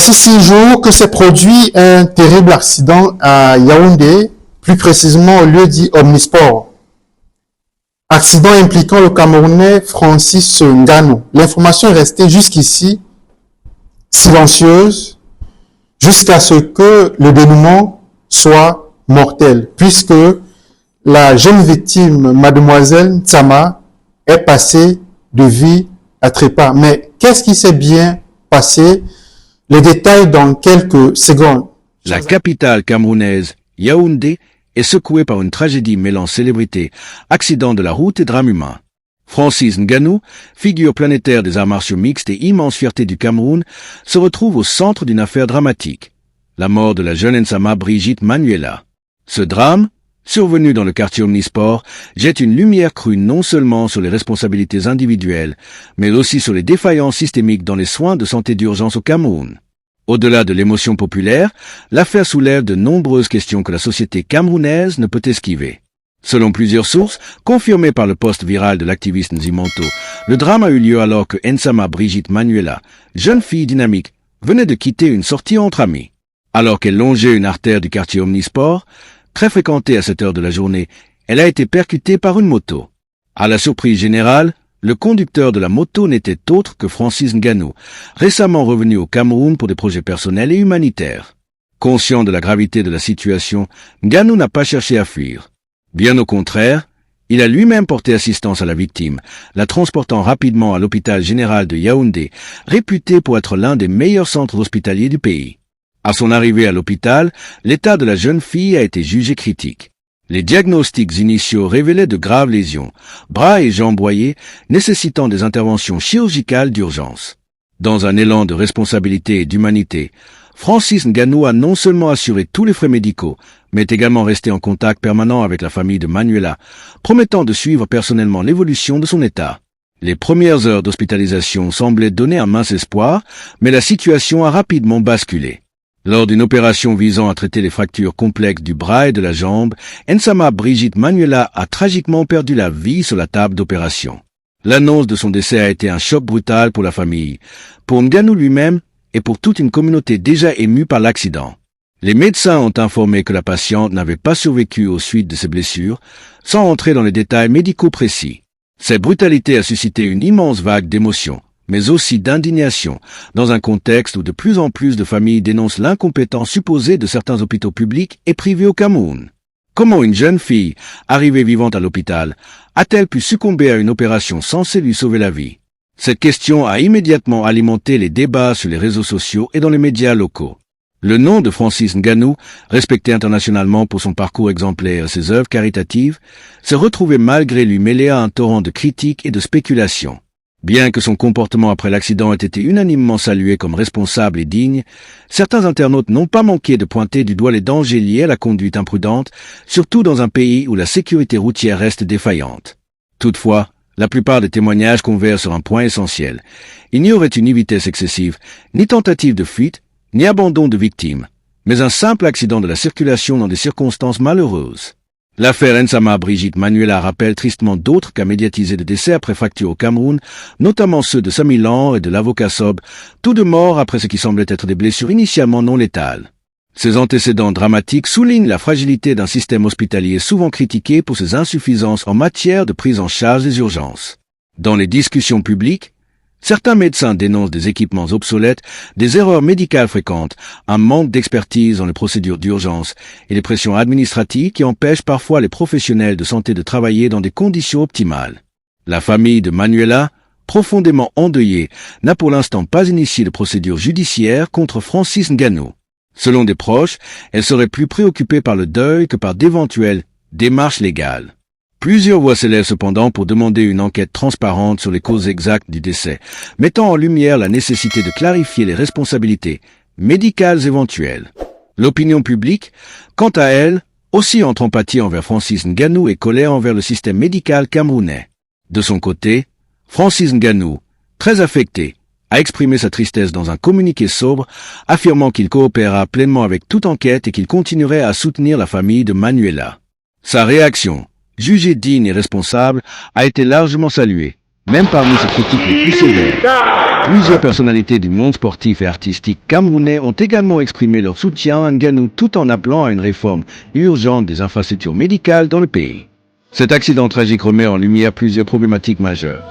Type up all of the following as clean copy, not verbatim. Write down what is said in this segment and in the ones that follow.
Voici 6 jours que s'est produit un terrible accident à Yaoundé, plus précisément au lieu dit Omnisport. Accident impliquant le Camerounais Francis Ngannou. L'information est restée jusqu'ici silencieuse jusqu'à ce que le dénouement soit mortel, puisque la jeune victime, mademoiselle Ntsama, est passée de vie à trépas. Mais qu'est-ce qui s'est bien passé? Les détails dans quelques secondes. La capitale camerounaise, Yaoundé, est secouée par une tragédie mêlant célébrité, accident de la route et drame humain. Francis Ngannou, figure planétaire des arts martiaux mixtes et immense fierté du Cameroun, se retrouve au centre d'une affaire dramatique. La mort de la jeune Nsama Brigitte Manuela. Ce drame, survenu dans le quartier Omnisport, jette une lumière crue non seulement sur les responsabilités individuelles, mais aussi sur les défaillances systémiques dans les soins de santé d'urgence au Cameroun. Au-delà de l'émotion populaire, l'affaire soulève de nombreuses questions que la société camerounaise ne peut esquiver. Selon plusieurs sources, confirmées par le post viral de l'activiste Nzimonto, le drame a eu lieu alors que Nsama Brigitte Manuela, jeune fille dynamique, venait de quitter une sortie entre amis. Alors qu'elle longeait une artère du quartier Omnisport, très fréquentée à cette heure de la journée, elle a été percutée par une moto. À la surprise générale, le conducteur de la moto n'était autre que Francis Ngannou, récemment revenu au Cameroun pour des projets personnels et humanitaires. Conscient de la gravité de la situation, Ngannou n'a pas cherché à fuir. Bien au contraire, il a lui-même porté assistance à la victime, la transportant rapidement à l'hôpital général de Yaoundé, réputé pour être l'un des meilleurs centres hospitaliers du pays. À son arrivée à l'hôpital, l'état de la jeune fille a été jugé critique. Les diagnostics initiaux révélaient de graves lésions, bras et jambes broyés, nécessitant des interventions chirurgicales d'urgence. Dans un élan de responsabilité et d'humanité, Francis Ngannou a non seulement assuré tous les frais médicaux, mais est également resté en contact permanent avec la famille de Manuela, promettant de suivre personnellement l'évolution de son état. Les premières heures d'hospitalisation semblaient donner un mince espoir, mais la situation a rapidement basculé. Lors d'une opération visant à traiter les fractures complexes du bras et de la jambe, Nsama Brigitte Manuela a tragiquement perdu la vie sur la table d'opération. L'annonce de son décès a été un choc brutal pour la famille, pour Ngannou lui-même et pour toute une communauté déjà émue par l'accident. Les médecins ont informé que la patiente n'avait pas survécu aux suites de ses blessures, sans entrer dans les détails médicaux précis. Cette brutalité a suscité une immense vague d'émotions, mais aussi d'indignation, dans un contexte où de plus en plus de familles dénoncent l'incompétence supposée de certains hôpitaux publics et privés au Cameroun. Comment une jeune fille, arrivée vivante à l'hôpital, a-t-elle pu succomber à une opération censée lui sauver la vie? Cette question a immédiatement alimenté les débats sur les réseaux sociaux et dans les médias locaux. Le nom de Francis Ngannou, respecté internationalement pour son parcours exemplaire et ses œuvres caritatives, s'est retrouvé malgré lui mêlé à un torrent de critiques et de spéculations. Bien que son comportement après l'accident ait été unanimement salué comme responsable et digne, certains internautes n'ont pas manqué de pointer du doigt les dangers liés à la conduite imprudente, surtout dans un pays où la sécurité routière reste défaillante. Toutefois, la plupart des témoignages convergent sur un point essentiel. Il n'y aurait eu ni vitesse excessive, ni tentative de fuite, ni abandon de victime, mais un simple accident de la circulation dans des circonstances malheureuses. L'affaire Nsama Brigitte Manuela rappelle tristement d'autres cas médiatisés de décès après fracture au Cameroun, notamment ceux de Samy Lan et de l'avocat Sob, tous deux morts après ce qui semblait être des blessures initialement non létales. Ces antécédents dramatiques soulignent la fragilité d'un système hospitalier souvent critiqué pour ses insuffisances en matière de prise en charge des urgences. Dans les discussions publiques, certains médecins dénoncent des équipements obsolètes, des erreurs médicales fréquentes, un manque d'expertise dans les procédures d'urgence et les pressions administratives qui empêchent parfois les professionnels de santé de travailler dans des conditions optimales. La famille de Manuela, profondément endeuillée, n'a pour l'instant pas initié de procédure judiciaire contre Francis Ngannou. Selon des proches, elle serait plus préoccupée par le deuil que par d'éventuelles démarches légales. Plusieurs voix s'élèvent cependant pour demander une enquête transparente sur les causes exactes du décès, mettant en lumière la nécessité de clarifier les responsabilités médicales éventuelles. L'opinion publique, quant à elle, aussi entre empathie envers Francis Ngannou et colère envers le système médical camerounais. De son côté, Francis Ngannou, très affecté, a exprimé sa tristesse dans un communiqué sobre, affirmant qu'il coopérera pleinement avec toute enquête et qu'il continuerait à soutenir la famille de Manuela. Sa réaction, jugée digne et responsable, a été largement saluée, même parmi ses critiques les plus sévères. Plusieurs personnalités du monde sportif et artistique camerounais ont également exprimé leur soutien à Nganou tout en appelant à une réforme urgente des infrastructures médicales dans le pays. Cet accident tragique remet en lumière plusieurs problématiques majeures.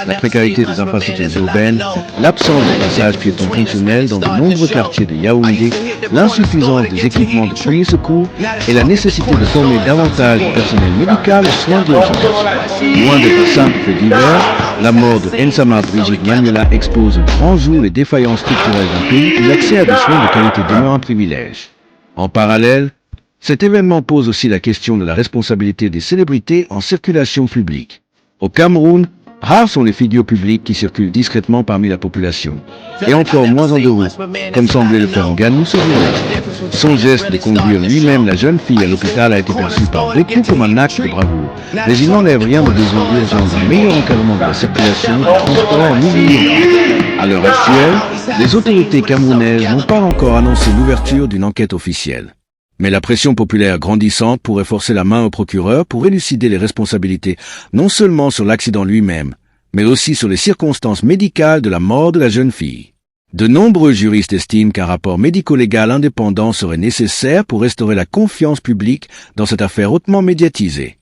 La précarité des infrastructures urbaines, l'absence de passages piétons fonctionnels dans de nombreux quartiers de Yaoundé, l'insuffisance des équipements de premiers secours et la nécessité de former davantage de personnel médical aux soins d'urgence. Loin d'être un simple fait divers, la mort de Nsama Brigitte Manuela expose au grand jour les défaillances structurelles d'un pays où l'accès à des soins de qualité demeure un privilège. En parallèle, cet événement pose aussi la question de la responsabilité des célébrités en circulation publique. Au Cameroun, rares sont les figures publiques qui circulent discrètement parmi la population, et encore moins en deux roues, comme semblait le faire Nganou ce jour-là. Son geste de conduire lui-même la jeune fille à l'hôpital a été perçu par beaucoup comme un acte de bravoure, mais il n'enlève rien au besoin urgent d'un meilleur encadrement de la circulation et du transport en milieu. À l'heure actuelle, les autorités camerounaises n'ont pas encore annoncé l'ouverture d'une enquête officielle. Mais la pression populaire grandissante pourrait forcer la main au procureur pour élucider les responsabilités, non seulement sur l'accident lui-même, mais aussi sur les circonstances médicales de la mort de la jeune fille. De nombreux juristes estiment qu'un rapport médico-légal indépendant serait nécessaire pour restaurer la confiance publique dans cette affaire hautement médiatisée.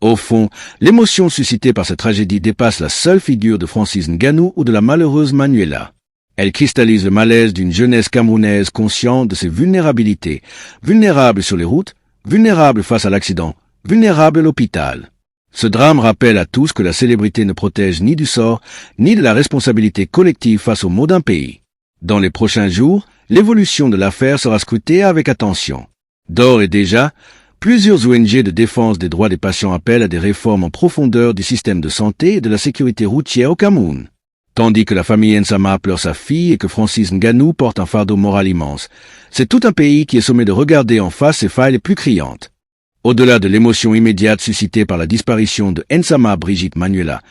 Au fond, l'émotion suscitée par cette tragédie dépasse la seule figure de Francis Nganou ou de la malheureuse Manuela. Elle cristallise le malaise d'une jeunesse camerounaise consciente de ses vulnérabilités, vulnérable sur les routes, vulnérable face à l'accident, vulnérable à l'hôpital. Ce drame rappelle à tous que la célébrité ne protège ni du sort, ni de la responsabilité collective face aux maux d'un pays. Dans les prochains jours, l'évolution de l'affaire sera scrutée avec attention. D'ores et déjà, plusieurs ONG de défense des droits des patients appellent à des réformes en profondeur du système de santé et de la sécurité routière au Cameroun. Tandis que la famille Nsama pleure sa fille et que Francis Nganou porte un fardeau moral immense. C'est tout un pays qui est sommé de regarder en face ses failles les plus criantes. Au-delà de l'émotion immédiate suscitée par la disparition de Nsama Brigitte Manuela,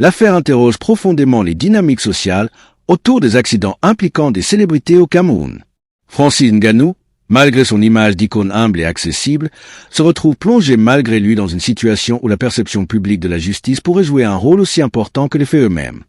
l'affaire interroge profondément les dynamiques sociales autour des accidents impliquant des célébrités au Cameroun. Francis Nganou, malgré son image d'icône humble et accessible, se retrouve plongé malgré lui dans une situation où la perception publique de la justice pourrait jouer un rôle aussi important que les faits eux-mêmes.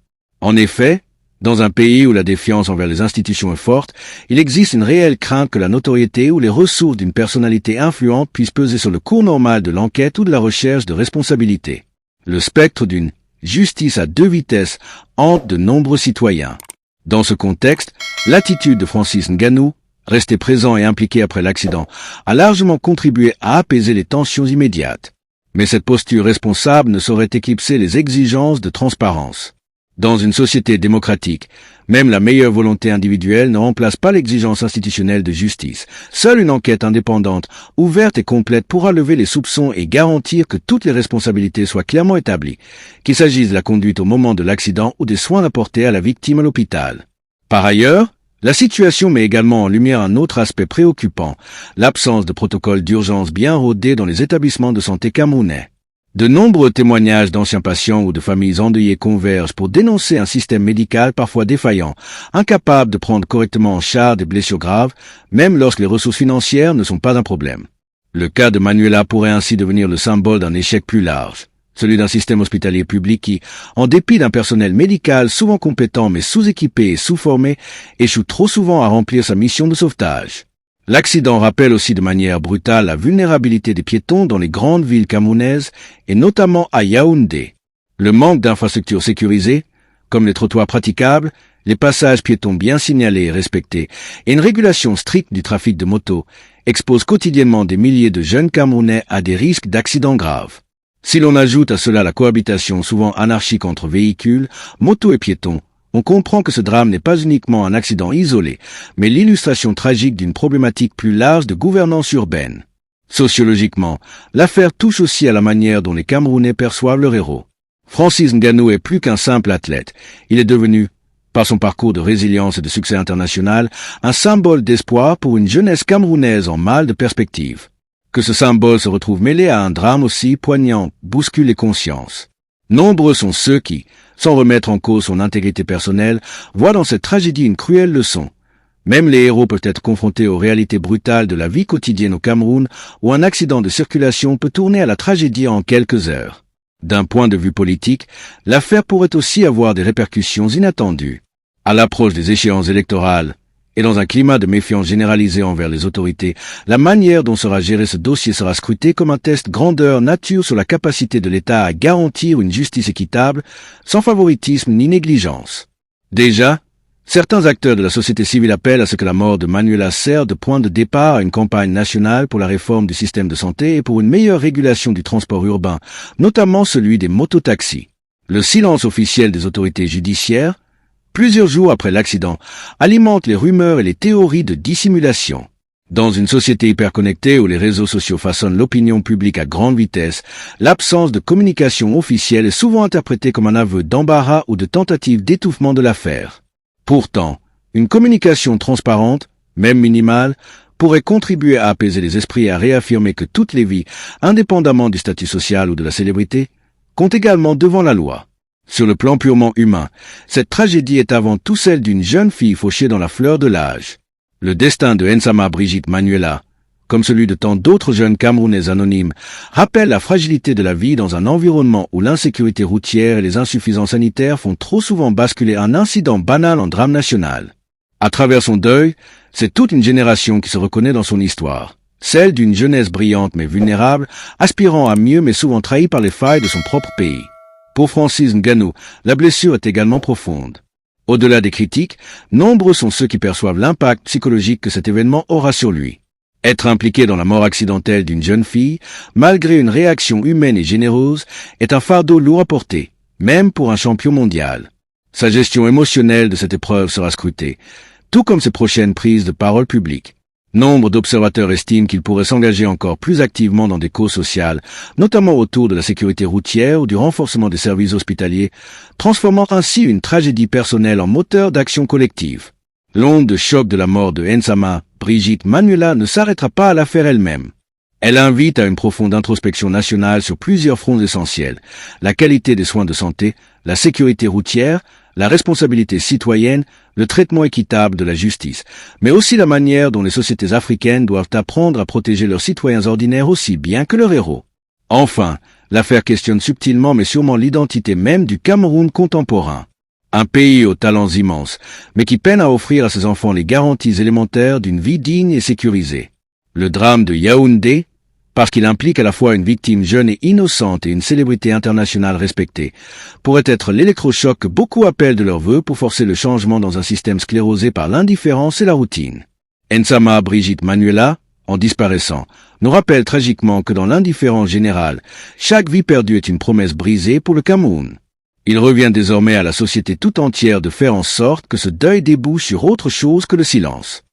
En effet, dans un pays où la défiance envers les institutions est forte, il existe une réelle crainte que la notoriété ou les ressources d'une personnalité influente puissent peser sur le cours normal de l'enquête ou de la recherche de responsabilité. Le spectre d'une justice à deux vitesses hante de nombreux citoyens. Dans ce contexte, l'attitude de Francis Nganou, resté présent et impliqué après l'accident, a largement contribué à apaiser les tensions immédiates. Mais cette posture responsable ne saurait éclipser les exigences de transparence. Dans une société démocratique, même la meilleure volonté individuelle ne remplace pas l'exigence institutionnelle de justice. Seule une enquête indépendante, ouverte et complète pourra lever les soupçons et garantir que toutes les responsabilités soient clairement établies, qu'il s'agisse de la conduite au moment de l'accident ou des soins apportés à la victime à l'hôpital. Par ailleurs, la situation met également en lumière un autre aspect préoccupant, l'absence de protocoles d'urgence bien rodés dans les établissements de santé camerounais. De nombreux témoignages d'anciens patients ou de familles endeuillées convergent pour dénoncer un système médical parfois défaillant, incapable de prendre correctement en charge des blessures graves, même lorsque les ressources financières ne sont pas un problème. Le cas de Manuela pourrait ainsi devenir le symbole d'un échec plus large, celui d'un système hospitalier public qui, en dépit d'un personnel médical souvent compétent mais sous-équipé et sous-formé, échoue trop souvent à remplir sa mission de sauvetage. L'accident rappelle aussi de manière brutale la vulnérabilité des piétons dans les grandes villes camerounaises et notamment à Yaoundé. Le manque d'infrastructures sécurisées, comme les trottoirs praticables, les passages piétons bien signalés et respectés, et une régulation stricte du trafic de motos, exposent quotidiennement des milliers de jeunes Camerounais à des risques d'accidents graves. Si l'on ajoute à cela la cohabitation souvent anarchique entre véhicules, motos et piétons, on comprend que ce drame n'est pas uniquement un accident isolé, mais l'illustration tragique d'une problématique plus large de gouvernance urbaine. Sociologiquement, l'affaire touche aussi à la manière dont les Camerounais perçoivent leur héros. Francis Nganou est plus qu'un simple athlète. Il est devenu, par son parcours de résilience et de succès international, un symbole d'espoir pour une jeunesse camerounaise en mal de perspective. Que ce symbole se retrouve mêlé à un drame aussi poignant bouscule les consciences. Nombreux sont ceux qui, sans remettre en cause son intégrité personnelle, voient dans cette tragédie une cruelle leçon. Même les héros peuvent être confrontés aux réalités brutales de la vie quotidienne au Cameroun, où un accident de circulation peut tourner à la tragédie en quelques heures. D'un point de vue politique, l'affaire pourrait aussi avoir des répercussions inattendues. À l'approche des échéances électorales, et dans un climat de méfiance généralisée envers les autorités, la manière dont sera géré ce dossier sera scrutée comme un test grandeur nature sur la capacité de l'État à garantir une justice équitable, sans favoritisme ni négligence. Déjà, certains acteurs de la société civile appellent à ce que la mort de Manuela serve de point de départ à une campagne nationale pour la réforme du système de santé et pour une meilleure régulation du transport urbain, notamment celui des mototaxis. Le silence officiel des autorités judiciaires, plusieurs jours après l'accident, alimente les rumeurs et les théories de dissimulation. Dans une société hyperconnectée où les réseaux sociaux façonnent l'opinion publique à grande vitesse, l'absence de communication officielle est souvent interprétée comme un aveu d'embarras ou de tentative d'étouffement de l'affaire. Pourtant, une communication transparente, même minimale, pourrait contribuer à apaiser les esprits et à réaffirmer que toutes les vies, indépendamment du statut social ou de la célébrité, comptent également devant la loi. Sur le plan purement humain, cette tragédie est avant tout celle d'une jeune fille fauchée dans la fleur de l'âge. Le destin de Nsama Brigitte Manuela, comme celui de tant d'autres jeunes Camerounais anonymes, rappelle la fragilité de la vie dans un environnement où l'insécurité routière et les insuffisances sanitaires font trop souvent basculer un incident banal en drame national. À travers son deuil, c'est toute une génération qui se reconnaît dans son histoire, celle d'une jeunesse brillante mais vulnérable, aspirant à mieux mais souvent trahie par les failles de son propre pays. Pour Francis Ngannou, la blessure est également profonde. Au-delà des critiques, nombreux sont ceux qui perçoivent l'impact psychologique que cet événement aura sur lui. Être impliqué dans la mort accidentelle d'une jeune fille, malgré une réaction humaine et généreuse, est un fardeau lourd à porter, même pour un champion mondial. Sa gestion émotionnelle de cette épreuve sera scrutée, tout comme ses prochaines prises de parole publiques. Nombre d'observateurs estiment qu'il pourrait s'engager encore plus activement dans des causes sociales, notamment autour de la sécurité routière ou du renforcement des services hospitaliers, transformant ainsi une tragédie personnelle en moteur d'action collective. L'onde de choc de la mort de Nsama Brigitte Manuela ne s'arrêtera pas à l'affaire elle-même. Elle invite à une profonde introspection nationale sur plusieurs fronts essentiels: la qualité des soins de santé, la sécurité routière, la responsabilité citoyenne, le traitement équitable de la justice, mais aussi la manière dont les sociétés africaines doivent apprendre à protéger leurs citoyens ordinaires aussi bien que leurs héros. Enfin, l'affaire questionne subtilement mais sûrement l'identité même du Cameroun contemporain. Un pays aux talents immenses, mais qui peine à offrir à ses enfants les garanties élémentaires d'une vie digne et sécurisée. Le drame de Yaoundé, parce qu'il implique à la fois une victime jeune et innocente et une célébrité internationale respectée, pourrait être l'électrochoc que beaucoup appellent de leur vœu pour forcer le changement dans un système sclérosé par l'indifférence et la routine. Nsama Brigitte Manuela, en disparaissant, nous rappelle tragiquement que dans l'indifférence générale, chaque vie perdue est une promesse brisée pour le Cameroun. Il revient désormais à la société tout entière de faire en sorte que ce deuil débouche sur autre chose que le silence.